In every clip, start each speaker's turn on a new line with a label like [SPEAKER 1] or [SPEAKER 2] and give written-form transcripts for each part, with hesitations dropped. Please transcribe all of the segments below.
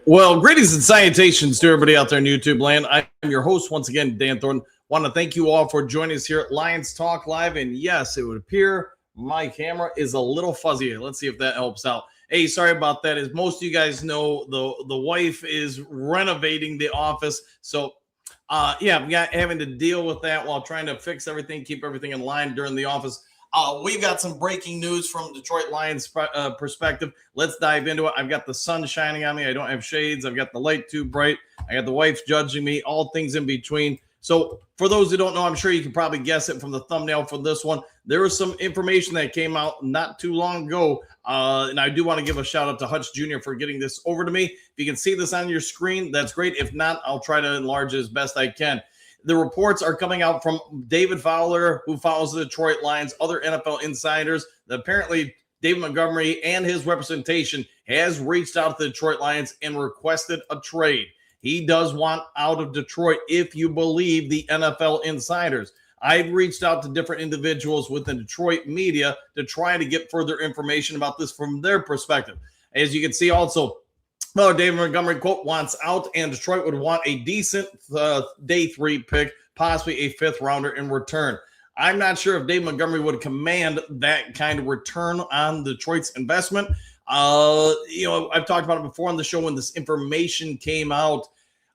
[SPEAKER 1] Well, greetings and salutations to everybody out there in YouTube land. I am your host once again, Dan Thornton. Want to thank you all for joining us here at Lions Talk Live. And yes, it would appear my camera is a little fuzzy. Let's see if that helps out. Hey, sorry about that. As most of you guys know, the wife is renovating the office. So, yeah, I'm having to deal with that while trying to fix everything, keep everything in line during the office. We've got some breaking news from Detroit Lions perspective. Let's dive into it. I've got the sun shining on me. I don't have shades. I've got the light too bright. I got the wife judging me, all things in between. So for those who don't know, I'm sure you can probably guess it from the thumbnail for this one. There was some information that came out not too long ago. And I do want to give a shout out to Hutch Jr. for getting this over to me. If you can see this on your screen, that's great. If not, I'll try to enlarge it as best I can. The reports are coming out from David Fowler, who follows the Detroit Lions, other NFL insiders. That apparently David Montgomery and his representation has reached out to the Detroit Lions and requested a trade. He does want out of Detroit if you believe the NFL insiders. I've reached out to different individuals within Detroit media to try to get further information about this from their perspective. As you can see also, David Montgomery, quote, wants out, and Detroit would want a decent day 3 pick, possibly a 5th rounder in return. I'm not sure if David Montgomery would command that kind of return on Detroit's investment. I've talked about it before on the show when this information came out.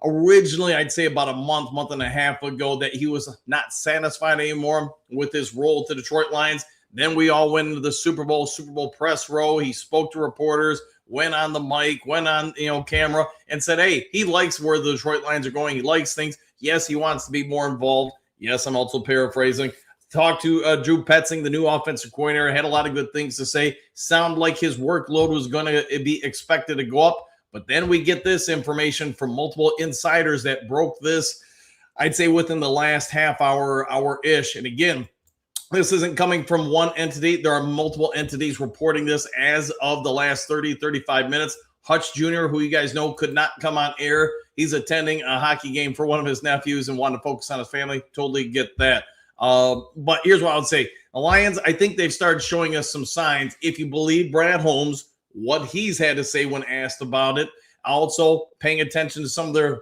[SPEAKER 1] Originally, I'd say about a month and a half ago, that he was not satisfied anymore with his role to Detroit Lions. Then we all went into the Super Bowl press row. He spoke to reporters, went on the mic, went on camera, and said, hey, he likes where the Detroit Lions are going. He likes things. Yes, he wants to be more involved. Yes, I'm also paraphrasing. Talked to Drew Petzing, the new offensive coordinator, had a lot of good things to say. Sounded like his workload was going to be expected to go up. But then we get this information from multiple insiders that broke this, I'd say, within the last half hour-ish. And again, this isn't coming from one entity. There are multiple entities reporting this as of the last 30, 35 minutes. Hutch Jr., who you guys know could not come on air. He's attending a hockey game for one of his nephews and wanted to focus on his family. Totally get that. But here's what I would say. The Lions, I think they've started showing us some signs. If you believe Brad Holmes, what he's had to say when asked about it. Also paying attention to some of their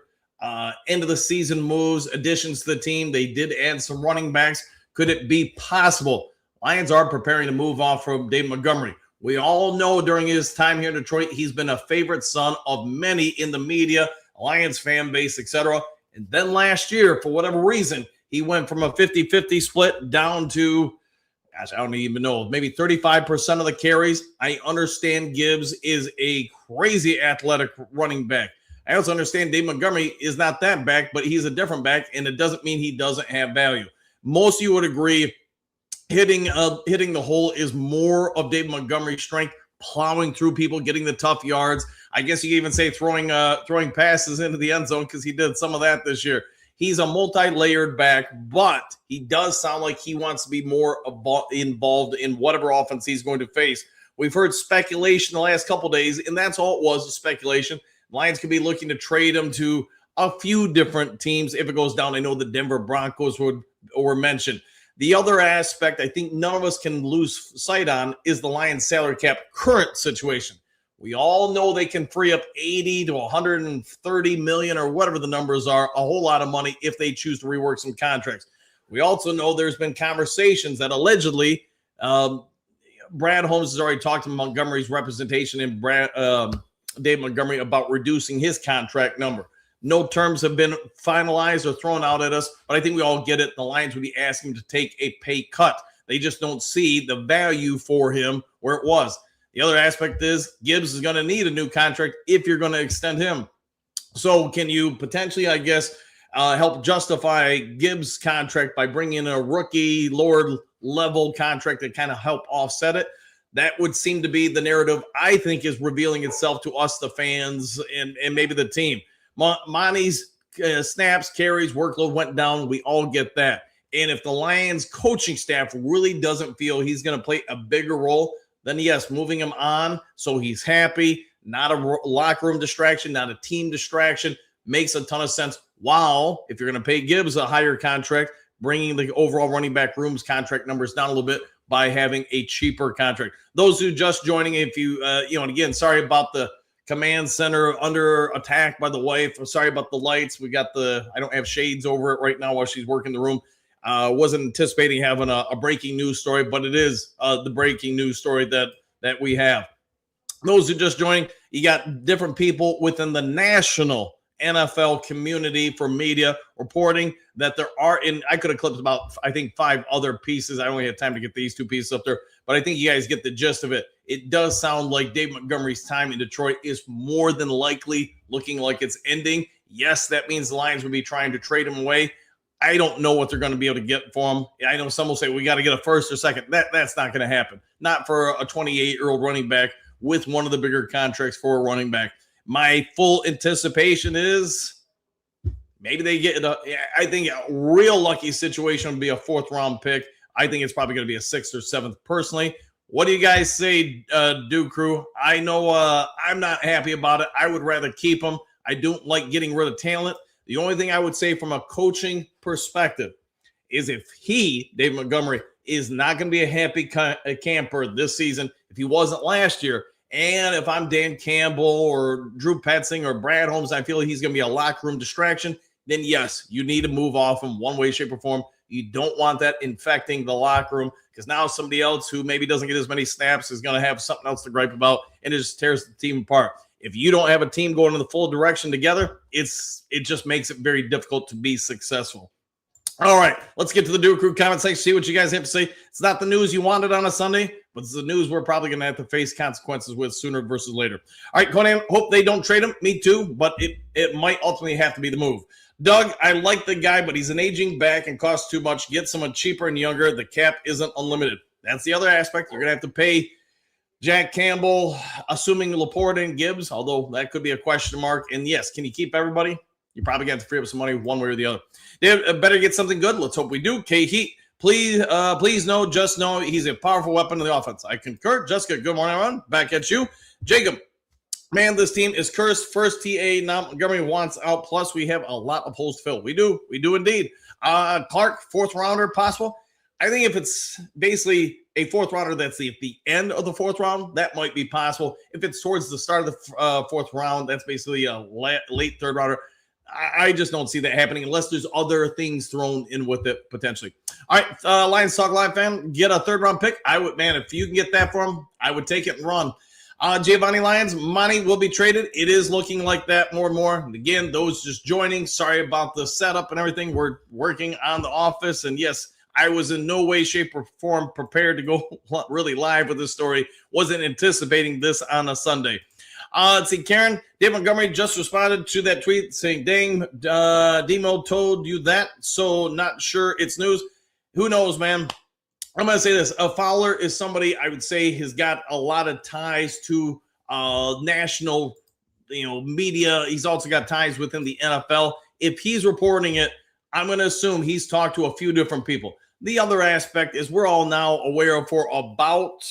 [SPEAKER 1] end of the season moves, additions to the team. They did add some running backs. Could it be possible Lions are preparing to move off from David Montgomery? We all know during his time here in Detroit, he's been a favorite son of many in the media, Lions fan base, etc. And then last year, for whatever reason, he went from a 50-50 split down to, I don't even know, maybe 35% of the carries. I understand Gibbs is a crazy athletic running back. I also understand Dave Montgomery is not that back, but he's a different back, and it doesn't mean he doesn't have value. Most of you would agree hitting the hole is more of Dave Montgomery's strength, plowing through people, getting the tough yards. I guess you could even say throwing passes into the end zone because he did some of that this year. He's a multi-layered back, but he does sound like he wants to be more involved in whatever offense he's going to face. We've heard speculation the last couple days, and that's all it was, a speculation. Lions could be looking to trade him to a few different teams if it goes down. I know the Denver Broncos were mentioned. The other aspect I think none of us can lose sight on is the Lions salary cap current situation. We all know they can free up 80 to 130 million or whatever the numbers are, a whole lot of money if they choose to rework some contracts. We also know there's been conversations that allegedly Brad Holmes has already talked to Montgomery's representation and Dave Montgomery about reducing his contract number. No terms have been finalized or thrown out at us, but I think we all get it. The Lions would be asking him to take a pay cut. They just don't see the value for him where it was. The other aspect is Gibbs is going to need a new contract if you're going to extend him. So can you potentially, I guess, help justify Gibbs' contract by bringing in a rookie, lower level contract to kind of help offset it? That would seem to be the narrative I think is revealing itself to us, the fans, and maybe the team. Monty's snaps, carries, workload went down. We all get that. And if the Lions coaching staff really doesn't feel he's going to play a bigger role, then yes, moving him on so he's happy, not a locker room distraction, not a team distraction, makes a ton of sense. While if you're going to pay Gibbs a higher contract, bringing the overall running back room's contract numbers down a little bit by having a cheaper contract. Those who just joining, if you, and again, sorry about the command center under attack by the wife. Sorry about the lights. I don't have shades over it right now while she's working the room. Wasn't anticipating having a breaking news story, but it is the breaking news story that we have. Those who just joining, you got different people within the national NFL community for media reporting that there are I could have clipped about, I think, 5 other pieces. I only had time to get these 2 pieces up there, but I think you guys get the gist of it. It does sound like Dave Montgomery's time in Detroit is more than likely looking like it's ending. Yes, that means the Lions would be trying to trade him away. I don't know what they're going to be able to get for him. I know some will say we got to get a first or second. That's not going to happen. Not for a 28-year-old running back with one of the bigger contracts for a running back. My full anticipation is maybe they get I think a real lucky situation would be a 4th-round pick. I think it's probably going to be a 6th or 7th personally. What do you guys say, Duke Crew? I know I'm not happy about it. I would rather keep him. I don't like getting rid of talent. The only thing I would say from a coaching perspective is if Dave Montgomery, is not going to be a happy camper this season, if he wasn't last year, and if I'm Dan Campbell or Drew Petzing or Brad Holmes, I feel like he's going to be a locker room distraction, then yes, you need to move off him one way, shape, or form. You don't want that infecting the locker room because now somebody else who maybe doesn't get as many snaps is going to have something else to gripe about, and it just tears the team apart. If you don't have a team going in the full direction together, it just makes it very difficult to be successful. All right, let's get to the Duke Crew comment section, see what you guys have to say. It's not the news you wanted on a Sunday, but it's the news we're probably going to have to face consequences with sooner versus later. All right, Conan, hope they don't trade him. Me too, but it might ultimately have to be the move. Doug, I like the guy, but he's an aging back and costs too much. Get someone cheaper and younger. The cap isn't unlimited. That's the other aspect. You're going to have to pay Jack Campbell, assuming Laporte and Gibbs, although that could be a question mark. And yes, can you keep everybody? You probably got to free up some money one way or the other. Dave, better get something good. Let's hope we do. K-Heat, please know, just know he's a powerful weapon in the offense. I concur. Jessica, good morning, everyone. Back at you. Jacob, man, this team is cursed. First TA, now Montgomery wants out. Plus, we have a lot of holes to fill. We do indeed. Clark, 4th rounder, possible. I think if it's basically a 4th rounder that's at the end of the 4th round, that might be possible. If it's towards the start of the 4th round, that's basically a late 3rd rounder. I just don't see that happening unless there's other things thrown in with it potentially. All right, Lions Talk Live fan, get a 3rd-round pick. I would, man, if you can get that for him, I would take it and run. Giovanni Lions, money will be traded. It is looking like that more and more. And again, those just joining, sorry about the setup and everything. We're working on the office, and yes, I was in no way, shape, or form prepared to go really live with this story. Wasn't anticipating this on a Sunday. Let's see, Karen, Dave Montgomery just responded to that tweet saying, dang, Demo told you that, so not sure it's news. Who knows, man? I'm going to say this. Fowler is somebody I would say has got a lot of ties to national media. He's also got ties within the NFL. If he's reporting it, I'm going to assume he's talked to a few different people. The other aspect is we're all now aware of for about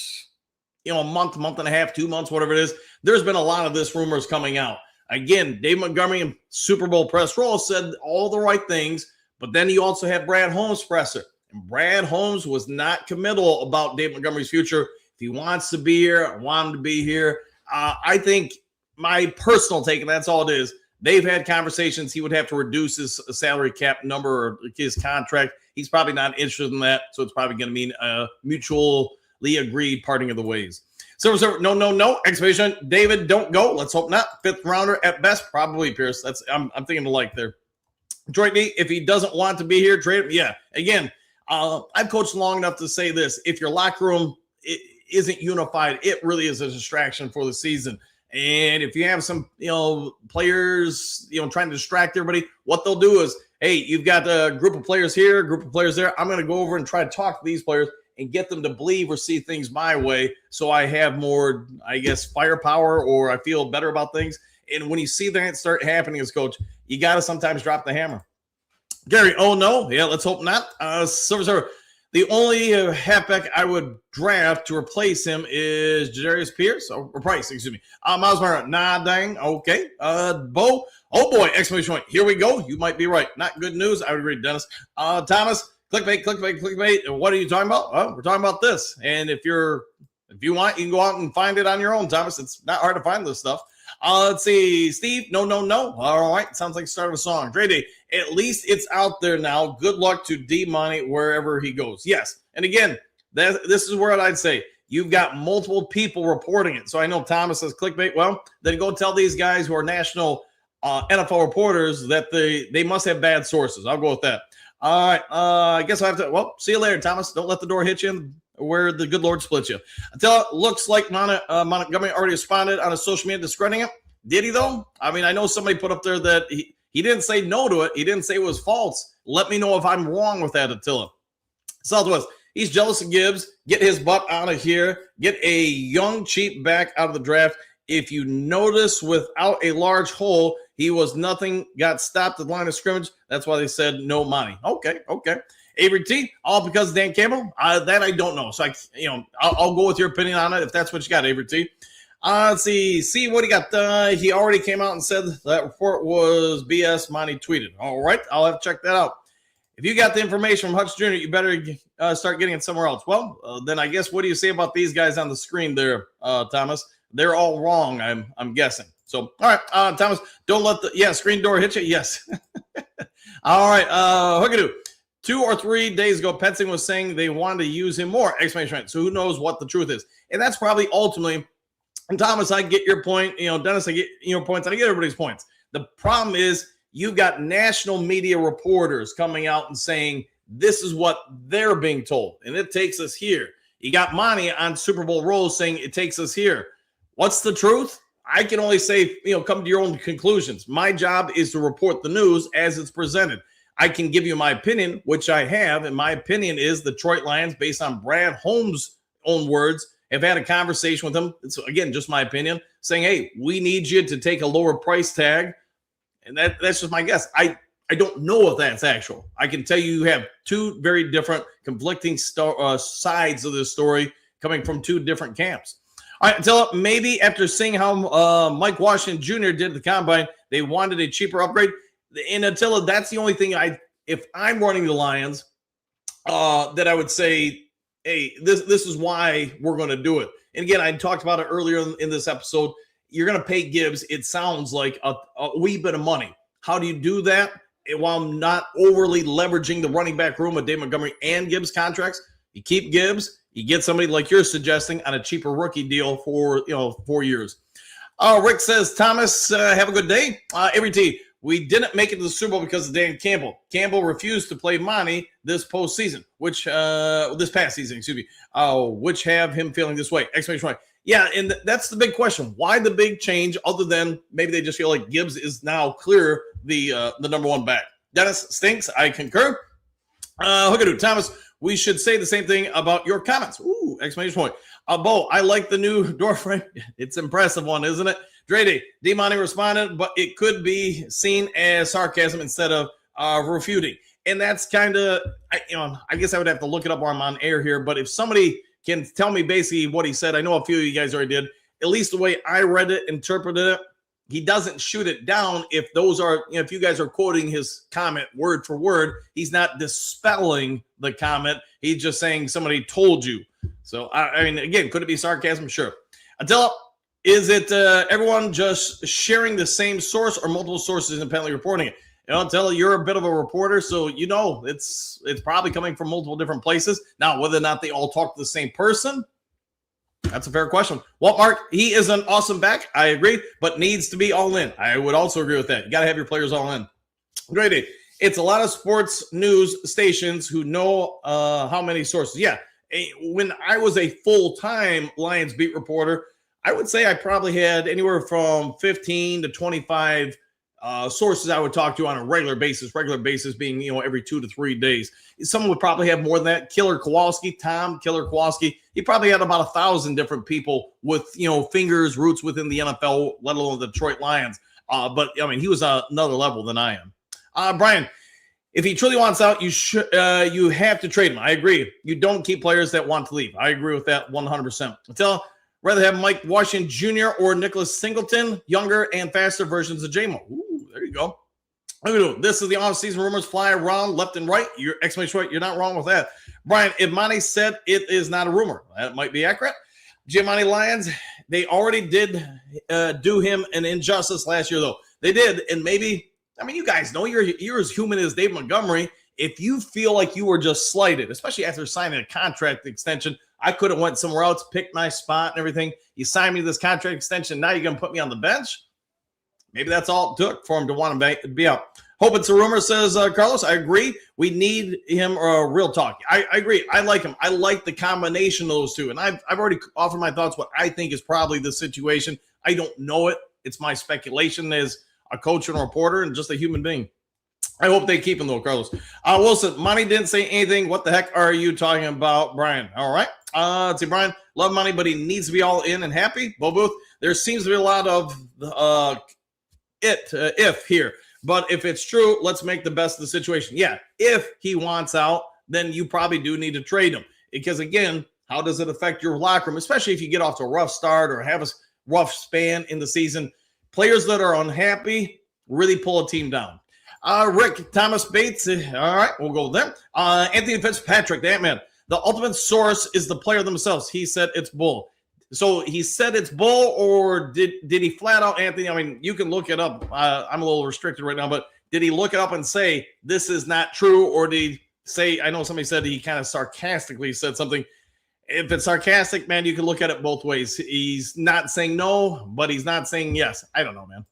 [SPEAKER 1] a month and a half, 2 months, whatever it is, there's been a lot of this rumors coming out. Again, Dave Montgomery in Super Bowl press roll said all the right things, but then you also had Brad Holmes presser. And Brad Holmes was not committal about Dave Montgomery's future. If he wants to be here, I want him to be here. I think my personal take, and that's all it is, they've had conversations. He would have to reduce his salary cap number or his contract. He's probably not interested in that, so it's probably going to mean a mutually agreed parting of the ways. Server, no. Exclamation. David, don't go. Let's hope not. 5th rounder at best, probably Pierce. I'm thinking alike there. Detroit D, if he doesn't want to be here, trade him. Yeah. Again, I've coached long enough to say this. If your locker room isn't unified, it really is a distraction for the season. And if you have some, players, trying to distract everybody, what they'll do is, hey, you've got a group of players here, a group of players there. I'm going to go over and try to talk to these players and get them to believe or see things my way so I have more, I guess, firepower or I feel better about things. And when you see that start happening as coach, you got to sometimes drop the hammer. Gary, oh, no. Yeah, let's hope not. Server. The only halfback I would draft to replace him is Jadarius Pierce, or Price, excuse me. Miles Murray, nah, dang, okay. Bo, oh boy, exclamation point. Here we go. You might be right. Not good news. I would agree, Dennis. Thomas, clickbait. What are you talking about? Well, we're talking about this. And if you want, you can go out and find it on your own, Thomas. It's not hard to find this stuff. Let's see. Steve, no. All right. Sounds like the start of a song. Dre Day, at least it's out there now. Good luck to D-Money wherever he goes. Yes. And again, this is where I'd say you've got multiple people reporting it. So I know Thomas says clickbait. Well, then go tell these guys who are national NFL reporters that they must have bad sources. I'll go with that. All right. I guess I have to. Well, see you later, Thomas. Don't let the door hit you where the good Lord splits you. Until it looks like Montgomery already responded on his social media discrediting it. Did he, though? I mean, I know somebody put up there that he didn't say no to it. He didn't say it was false. Let me know if I'm wrong with that, Attila. Southwest. He's jealous of Gibbs. Get his butt out of here. Get a young, cheap back out of the draft. If you notice, without a large hole, he was nothing, got stopped at the line of scrimmage. That's why they said no money. Okay. Avery T, all because of Dan Campbell? That I don't know. So, I'll go with your opinion on it if that's what you got, Avery T. Let's see what he got. He already came out and said that report was BS. Monty tweeted. All right, I'll have to check that out. If you got the information from Hutch Jr., you better start getting it somewhere else. Well, then I guess what do you say about these guys on the screen there, Thomas? They're all wrong, I'm guessing. So, all right, Thomas, don't let the screen door hit you. Yes. All right, Hookadoo. 2 or 3 days ago, Petsing was saying they wanted to use him more. Exclamation point. So who knows what the truth is? And that's probably ultimately. And Thomas, I get your point. Dennis, I get your points. I get everybody's points. The problem is you've got national media reporters coming out and saying this is what they're being told, and it takes us here. You got Monty on Super Bowl Rose saying it takes us here. What's the truth? I can only say, come to your own conclusions. My job is to report the news as it's presented. I can give you my opinion, which I have, and my opinion is the Detroit Lions, based on Brad Holmes' own words, have had a conversation with him. It's, again, just my opinion, saying, hey, we need you to take a lower price tag. And that's just my guess. I don't know if that's actual. I can tell you have two very different conflicting sides of this story coming from two different camps. All right, until maybe after seeing how Mike Washington Jr. did at the Combine, they wanted a cheaper upgrade. And Attila, that's the only thing if I'm running the Lions, that I would say, hey, this is why we're going to do it. And again, I talked about it earlier in this episode. You're going to pay Gibbs, it sounds like, a wee bit of money. How do you do that while not overly leveraging the running back room of Dave Montgomery and Gibbs contracts? You keep Gibbs, you get somebody like you're suggesting on a cheaper rookie deal for 4 years. Rick says, Thomas, have a good day. Every team. We didn't make it to the Super Bowl because of Dan Campbell. Campbell refused to play Monty this postseason, this past season, which have him feeling this way. Exclamation point. Yeah, and that's the big question. Why the big change other than maybe they just feel like Gibbs is now clear the number one back? Dennis stinks. I concur. Hookadoo. Thomas, we should say the same thing about your comments. Ooh, exclamation point. Bo, I like the new door frame. It's an impressive one, isn't it? Drady, D-Money responded, but it could be seen as sarcasm instead of refuting. And that's kind of, I guess I would have to look it up while I'm on air here. But if somebody can tell me basically what he said, I know a few of you guys already did, at least the way I read it, interpreted it, he doesn't shoot it down. If those are, if you guys are quoting his comment word for word, he's not dispelling the comment. He's just saying somebody told you. So, I mean, again, could it be sarcasm? Sure. Until, is it everyone just sharing the same source or multiple sources independently reporting it? Until you're a bit of a reporter, so it's probably coming from multiple different places. Now, whether or not they all talk to the same person, that's a fair question. Walt Mark, he is an awesome back. I agree, but needs to be all in. I would also agree with that. You got to have your players all in. Great day. It's a lot of sports news stations who know how many sources. Yeah, when I was a full-time Lions beat reporter, I would say I probably had anywhere from 15 to 25 sources I would talk to on a regular basis being, every 2 to 3 days. Someone would probably have more than that. Tom Killer Kowalski, he probably had about 1,000 different people with, fingers, roots within the NFL, let alone the Detroit Lions. But I mean, he was another level than I am. Brian, if he truly wants out, you have to trade him. I agree. You don't keep players that want to leave. I agree with that 100%. Until rather have Mike Washington Jr. or Nicholas Singleton, younger and faster versions of J-Mo. Ooh, there you go. This is the off-season rumors fly around left and right. You're not wrong with that. Brian, if Monty said it is not a rumor, that might be accurate. Giamatti Lions, They already did do him an injustice last year, though. They did, and maybe, I mean, you guys know you're as human as Dave Montgomery. If you feel like you were just slighted, especially after signing a contract extension, I could have went somewhere else, picked my spot and everything. You signed me this contract extension. Now you're going to put me on the bench? Maybe that's all it took for him to want to be out. Hope it's a rumor, says Carlos. I agree. We need him real talk. I agree. I like him. I like the combination of those two. And I've already offered my thoughts what I think is probably the situation. I don't know it. It's my speculation as a coach and a reporter and just a human being. I hope they keep him, though, Carlos. Wilson, Monty didn't say anything. What the heck are you talking about, Brian? All right. Let's see, Brian. Love Monty, but he needs to be all in and happy. Bo Booth, there seems to be a lot of if here. But if it's true, let's make the best of the situation. Yeah, if he wants out, then you probably do need to trade him. Because, again, how does it affect your locker room, especially if you get off to a rough start or have a rough span in the season? Players that are unhappy really pull a team down. Rick Thomas Bates. All right, we'll go there. Anthony Fitzpatrick, that man. The ultimate source is the player themselves. He said it's bull. So he said it's bull, or did he flat out, Anthony? I mean, you can look it up. I'm a little restricted right now, but did he look it up and say this is not true, or did he say? I know somebody said he kind of sarcastically said something. If it's sarcastic, man, you can look at it both ways. He's not saying no, but he's not saying yes. I don't know, man.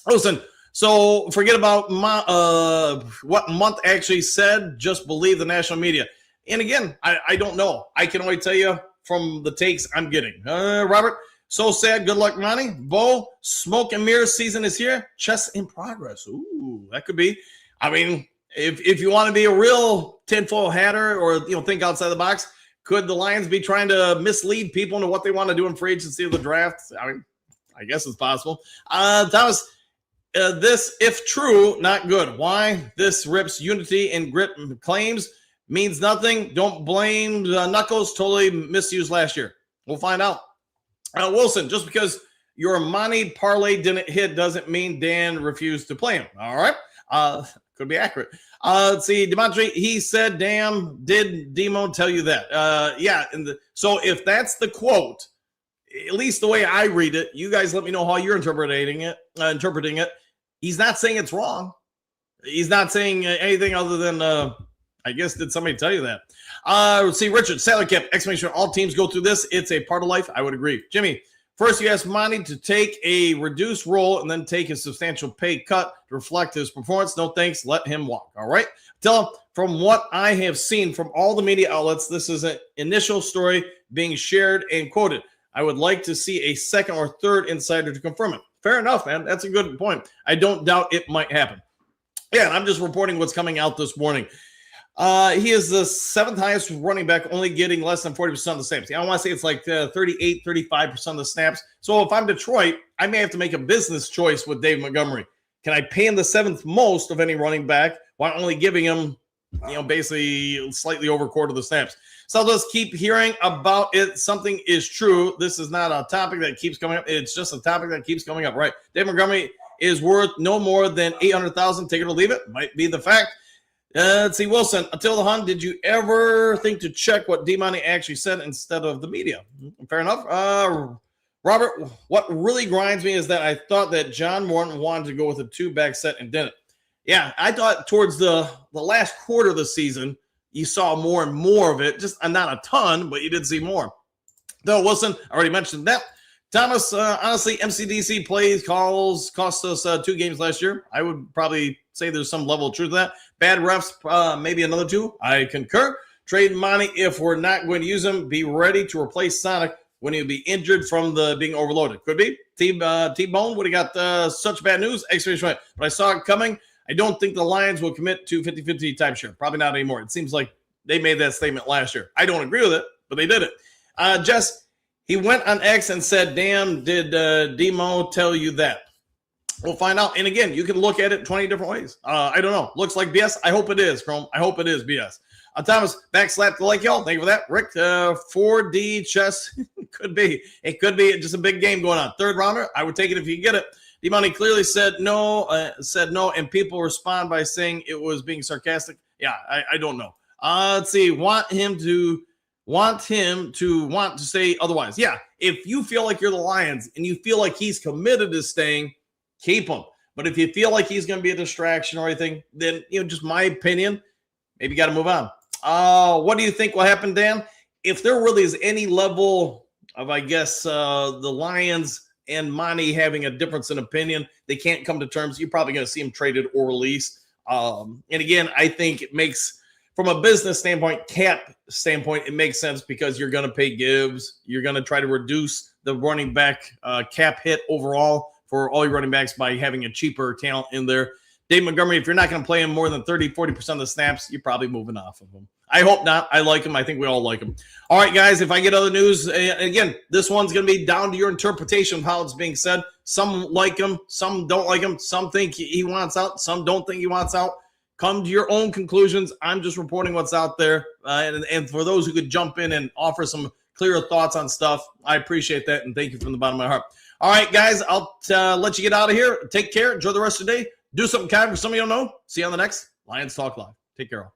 [SPEAKER 1] Listen. So forget about what Month actually said. Just believe the national media. And again, I don't know. I can only tell you from the takes I'm getting. Robert, so sad. Good luck, Monty. Bo, smoke and mirrors season is here. Chess in progress. Ooh, that could be. I mean, if you want to be a real tinfoil hatter or think outside the box, could the Lions be trying to mislead people into what they want to do in free agency of the draft? I mean, I guess it's possible. Thomas. This, if true, not good. Why? This rips unity and grit claims, means nothing. Don't blame Knuckles. Totally misused last year. We'll find out. Wilson, just because your Monty parlay didn't hit doesn't mean Dan refused to play him. All right. Could be accurate. Let's see. Demontre, he said, damn, did Demo tell you that? Yeah. So if that's the quote, at least the way I read it, you guys let me know how you're interpreting it. He's not saying it's wrong. He's not saying anything other than, I guess, did somebody tell you that? Let's see, Richard, salary cap, exclamation, all teams go through this. It's a part of life. I would agree. Jimmy, first you asked Monty to take a reduced role and then take a substantial pay cut to reflect his performance. No thanks. Let him walk. All right. Tell him, from what I have seen from all the media outlets, this is an initial story being shared and quoted. I would like to see a second or third insider to confirm it. Fair enough, man. That's a good point. I don't doubt it might happen. Yeah, and I'm just reporting what's coming out this morning. He is the seventh highest running back, only getting less than 40% of the snaps. I want to say it's like 38, 35% of the snaps. So if I'm Detroit, I may have to make a business choice with Dave Montgomery. Can I pay him the seventh most of any running back while only giving him, basically slightly over a quarter of the snaps? So let's keep hearing about it. Something is true. This is not a topic that keeps coming up. It's just a topic that keeps coming up, right? Dave Montgomery is worth no more than $800,000. Take it or leave it. Might be the fact. Let's see, Wilson. Until the Hun, did you ever think to check what D-Money actually said instead of the media? Fair enough. Robert, what really grinds me is that I thought that John Morton wanted to go with a two-back set and didn't. Yeah, I thought towards the last quarter of the season, you saw more and more of it. Just not a ton, but you did see more. Though Wilson, I already mentioned that. Thomas, honestly, MCDC plays calls cost us 2 games last year. I would probably say there's some level of truth to that. Bad refs, maybe another 2. I concur. Trade Monty if we're not going to use him. Be ready to replace Sonic when he'll be injured from the being overloaded. Could be. T-Bone would have got such bad news. But I saw it coming. I don't think the Lions will commit to 50-50 timeshare. Probably not anymore. It seems like they made that statement last year. I don't agree with it, but they did it. Jess, he went on X and said, damn, did Demo tell you that? We'll find out. And again, you can look at it 20 different ways. I don't know. Looks like BS. I hope it is, Chrome. I hope it is BS. Thomas, backslap to like y'all. Thank you for that. Rick, 4D chess. Could be. It could be just a big game going on. Third rounder, I would take it if you get it. D-Money clearly said no, and people respond by saying it was being sarcastic. Yeah, I don't know. Let's see. Want him to want him to want to say otherwise. Yeah, if you feel like you're the Lions and you feel like he's committed to staying, keep him. But if you feel like he's going to be a distraction or anything, then, just my opinion, maybe you got to move on. What do you think will happen, Dan? If there really is any level of, I guess, the Lions and Monty having a difference in opinion, they can't come to terms, you're probably going to see him traded or released. And again, I think it makes, from a business standpoint, cap standpoint, it makes sense because you're going to pay Gibbs. You're going to try to reduce the running back cap hit overall for all your running backs by having a cheaper talent in there. Dave Montgomery, if you're not going to play him more than 30, 40% of the snaps, you're probably moving off of him. I hope not. I like him. I think we all like him. All right, guys, if I get other news, again, this one's going to be down to your interpretation of how it's being said. Some like him. Some don't like him. Some think he wants out. Some don't think he wants out. Come to your own conclusions. I'm just reporting what's out there. And for those who could jump in and offer some clearer thoughts on stuff, I appreciate that. And thank you from the bottom of my heart. All right, guys, I'll let you get out of here. Take care. Enjoy the rest of the day. Do something kind for somebody you don't know. See you on the next Lions Talk Live. Take care all.